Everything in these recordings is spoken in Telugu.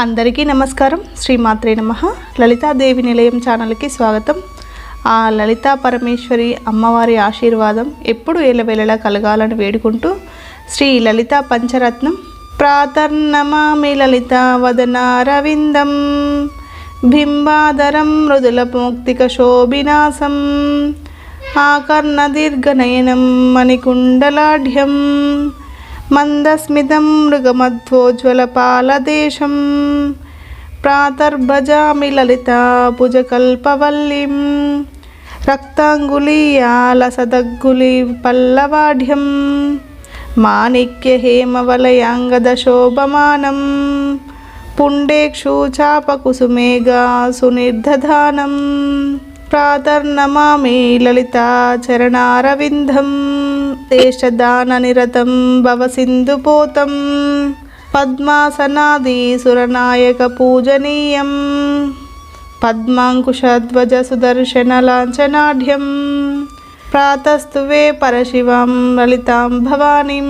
అందరికీ నమస్కారం. శ్రీమాత్రే నమః. లలితాదేవి నిలయం ఛానల్కి స్వాగతం. ఆ లలితా పరమేశ్వరి అమ్మవారి ఆశీర్వాదం ఎప్పుడు ఎల్లవేళలా కలగాలని వేడుకుంటూ శ్రీ లలితా పంచరత్నం. ప్రాతర్నమామి లలితా వదనారవిందం బింబాధరం మృదులముక్తిక శోభినాసం ఆకర్ణదీర్ఘనయనం మణికుండలాఢ్యం మందస్మితం మృగమధ్వోజ్వలపాలదేశం ప్రాతర్భజామి లలితా భుజకల్పవల్లిం రక్తాంగులీయాలసదగ్గులి పల్లవాఢ్యం మాణిక్యహేమవలయాంగదశోభమానం పుండేక్షు చాపకుసుమేఘా సునిర్దధానం ప్రాతర్నమామి లలితా చరణారవిందం దేశదాననిరతం భవసింధుపోతం పద్మాసనాదీసురనాయక పూజనీయం పద్మాంకుశధ్వజ సుదర్శనలాంఛనాఢ్యం ప్రాతస్తువే పరశివం లలితాం భవానీం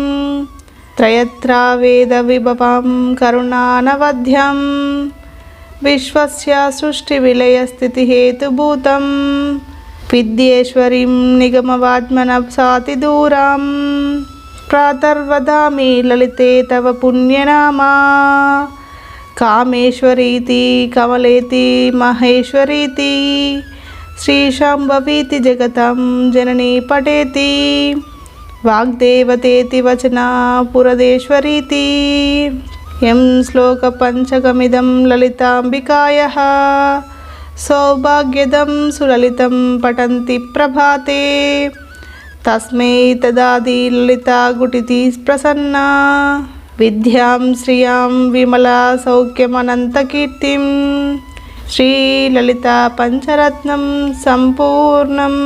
త్రయత్రా వేద విభవాం కరుణానవధ్యం విశ్వస్య సృష్టి విలయ స్థితి హేతుభూతం విద్యేశ్వరీం నిగమవాద్మనసాతి దూరాం ప్రాతర్వదామి లలితే తవ పుణ్యనామా కామేశ్వరీతి కమలేతి మహేశ్వరీతి శ్రీశాంభవీతి జగతాం జననీ పటేతి వాగ్దేవతేతి వచనా పురదేశ్వరీతి యం శ్లోక పంచకమిదం లలితాంబికాయః సౌభాగ్యదం సులలితం పఠంతి ప్రభాతే తస్మై తదాది లలితా గుటితి ప్రసన్నా విద్యాం శ్రియాం విమలా సౌఖ్యమనంతకీర్తిం శ్రీ లలితా పంచరత్నం సంపూర్ణం.